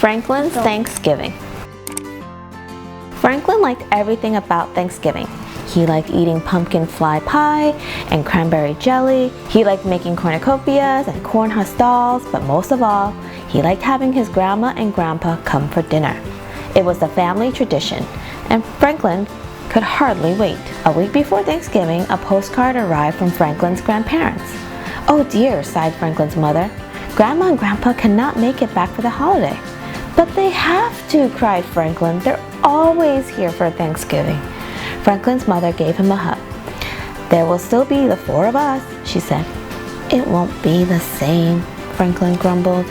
Franklin's Thanksgiving. Franklin liked everything about Thanksgiving. He liked eating pumpkin fly pie and cranberry jelly. He liked making cornucopias and corn husk dolls, but most of all, he liked having his grandma and grandpa come for dinner. It was the family tradition, and Franklin could hardly wait. A week before Thanksgiving, a postcard arrived from Franklin's grandparents. "Oh dear," sighed Franklin's mother. "Grandma and Grandpa cannot make it back for the holiday." "But they have to," cried Franklin. "They're always here for Thanksgiving." Franklin's mother gave him a hug. "There will still be the four of us," she said. "It won't be the same," Franklin grumbled.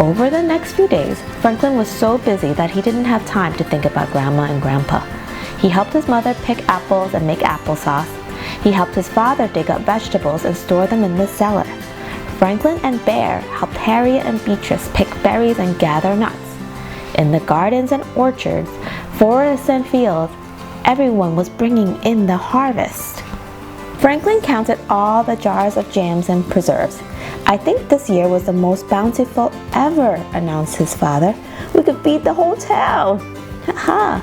Over the next few days, Franklin was so busy that he didn't have time to think about Grandma and Grandpa. He helped his mother pick apples and make applesauce. He helped his father dig up vegetables and store them in the cellar. Franklin and Bear helped Harriet and Beatrice pick berries and gather nuts. In the gardens and orchards, forests and fields, everyone was bringing in the harvest. Franklin counted all the jars of jams and preserves. "I think this year was the most bountiful ever," announced his father. "We could feed the whole town." "Ha!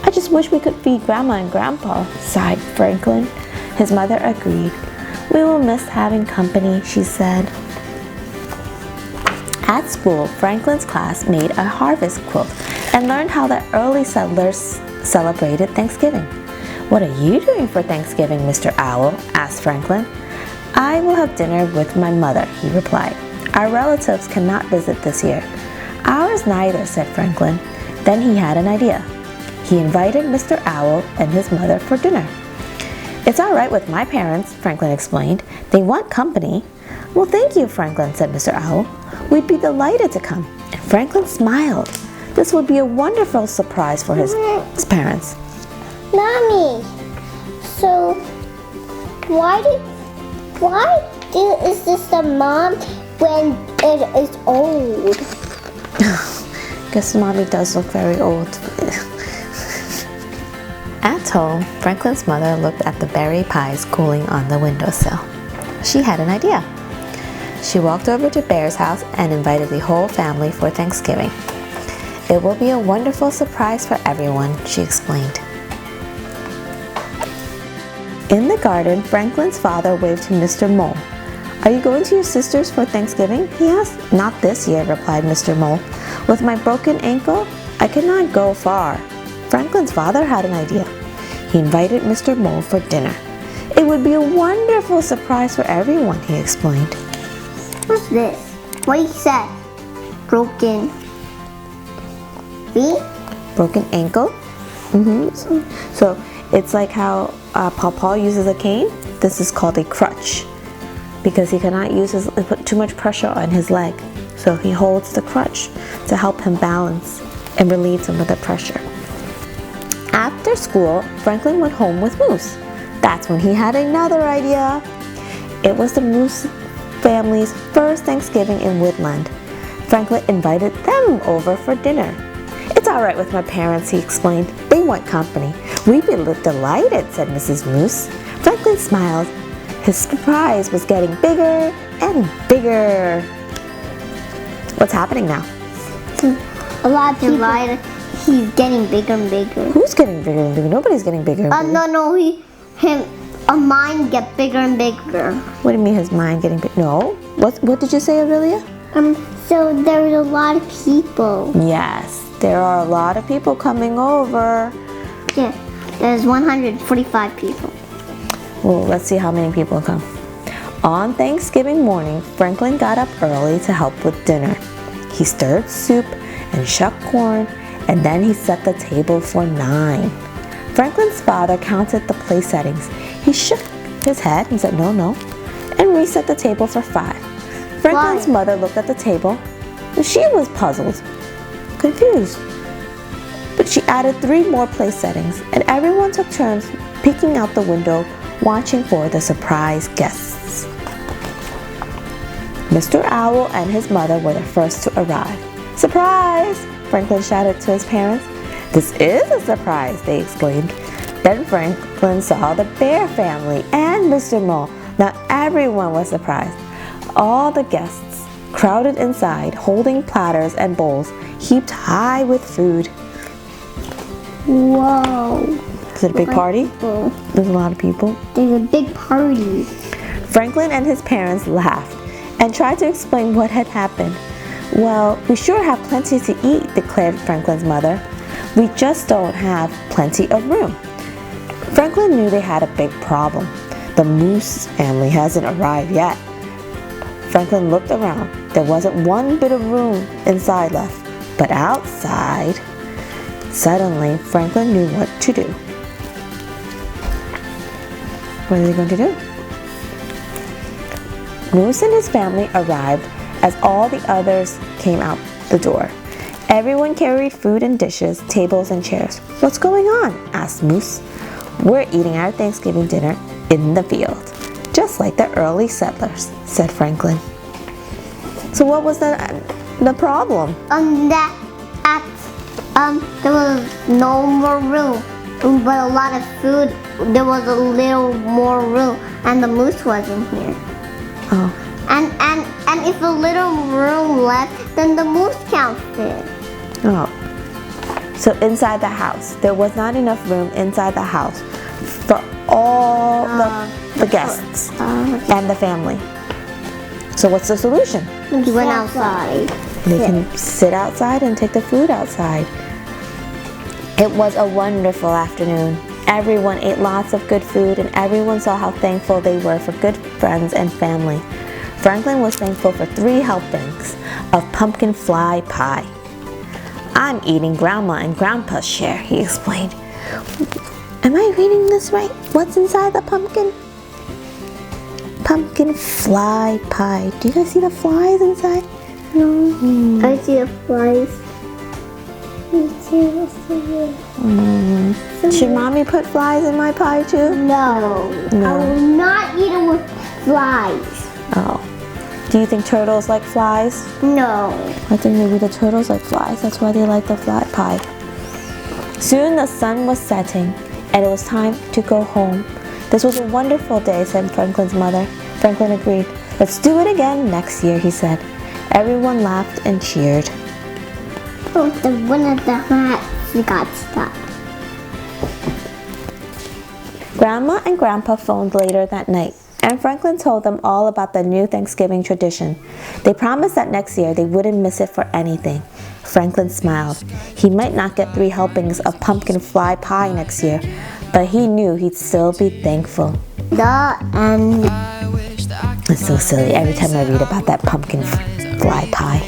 I just wish we could feed Grandma and Grandpa," sighed Franklin. His mother agreed. "We will miss having company," she said. At school, Franklin's class made a harvest quilt and learned how the early settlers celebrated Thanksgiving. "What are you doing for Thanksgiving, Mr. Owl?" asked Franklin. "I will have dinner with my mother," he replied. "Our relatives cannot visit this year." "Ours neither," said Franklin. Then he had an idea. He invited Mr. Owl and his mother for dinner. "It's all right with my parents," Franklin explained. "They want company." "Well, thank you, Franklin," said Mr. Owl. "We'd be delighted to come." And Franklin smiled. This would be a wonderful surprise for his parents. Mommy, so is this the mom when it is old? Guess Mommy does look very old. At home, Franklin's mother looked at the berry pies cooling on the windowsill. She had an idea. She walked over to Bear's house and invited the whole family for Thanksgiving. "It will be a wonderful surprise for everyone," she explained. In the garden, Franklin's father waved to Mr. Mole. "Are you going to your sister's for Thanksgiving?" he asked. "Not this year," replied Mr. Mole. "With my broken ankle, I cannot go far." Franklin's father had an idea. He invited Mr. Mole for dinner. "It would be a wonderful surprise for everyone," he explained. What's this? What he said? Broken feet? Broken ankle? So it's like how Paul uses a cane. This is called a crutch because he cannot put too much pressure on his leg. So he holds the crutch to help him balance and relieve some of the pressure. After school, Franklin went home with Moose. That's when he had another idea. It was the Moose family's first Thanksgiving in Woodland. Franklin invited them over for dinner. "It's all right with my parents," he explained. "They want company." "We'd be delighted," said Mrs. Moose. Franklin smiled. His surprise was getting bigger and bigger. What's happening now? A lot of people. He's getting bigger and bigger. Who's getting bigger and bigger? Nobody's getting bigger and bigger. No, a mind get bigger and bigger. What do you mean his mind getting big? No. What did you say, Aurelia? So there's a lot of people. Yes, there are a lot of people coming over. Yeah, there's 145 people. Well, let's see how many people come. On Thanksgiving morning, Franklin got up early to help with dinner. He stirred soup and shucked corn, and then he set the table for 9. Franklin's father counted the place settings. He shook his head and said, no, and reset the table for 5. Franklin's mother looked at the table, and she was puzzled, confused. But she added 3 more place settings, and everyone took turns peeking out the window, watching for the surprise guests. Mr. Owl and his mother were the first to arrive. "Surprise!" Franklin shouted to his parents. "This is a surprise," they exclaimed. Then Franklin saw the Bear family and Mr. Mole. Now everyone was surprised. All the guests crowded inside, holding platters and bowls heaped high with food. Whoa. Is it a big party? There's a lot of people. There's a big party. Franklin and his parents laughed and tried to explain what had happened. Well, we sure have plenty to eat, declared Franklin's mother. We just don't have plenty of room. Franklin knew they had a big problem. The Moose family hasn't arrived yet. Franklin looked around. There wasn't one bit of room inside left, but outside. Suddenly, Franklin knew what to do. What are they going to do? Moose and his family arrived as all the others came out the door. Everyone carried food and dishes, tables and chairs. What's going on? Asked Moose. We're eating our Thanksgiving dinner in the field, just like the early settlers, said Franklin. So what was the problem? There was no more room, but a lot of food. There was a little more room, and the moose wasn't here. Oh. And if a little room left, then the moose counted. Oh. So inside the house, there was not enough room inside the house for all the guests and the family. So what's the solution? We went outside. They can sit outside and take the food outside. It was a wonderful afternoon. Everyone ate lots of good food and everyone saw how thankful they were for good friends and family. Franklin was thankful for 3 helpings of pumpkin fly pie. I'm eating Grandma and Grandpa's share, he explained. Am I reading this right? What's inside the pumpkin? Pumpkin fly pie. Do you guys see the flies inside? No. I see the flies. Should Mommy put flies in my pie too? No. I will not eat it with flies. Oh. Do you think turtles like flies? No. I think maybe the turtles like flies. That's why they like the fly pie. Soon the sun was setting and it was time to go home. This was a wonderful day, said Franklin's mother. Franklin agreed. Let's do it again next year, he said. Everyone laughed and cheered. Oh, the one of the hats got stuck. Grandma and Grandpa phoned later that night, and Franklin told them all about the new Thanksgiving tradition. They promised that next year they wouldn't miss it for anything. Franklin smiled. He might not get 3 helpings of pumpkin fly pie next year, but he knew he'd still be thankful. It's so silly. Every time I read about that pumpkin fly pie,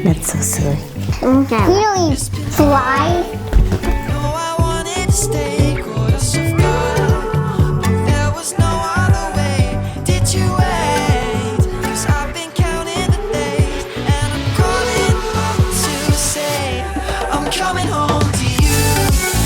that's so silly. Okay. We don't eat flies.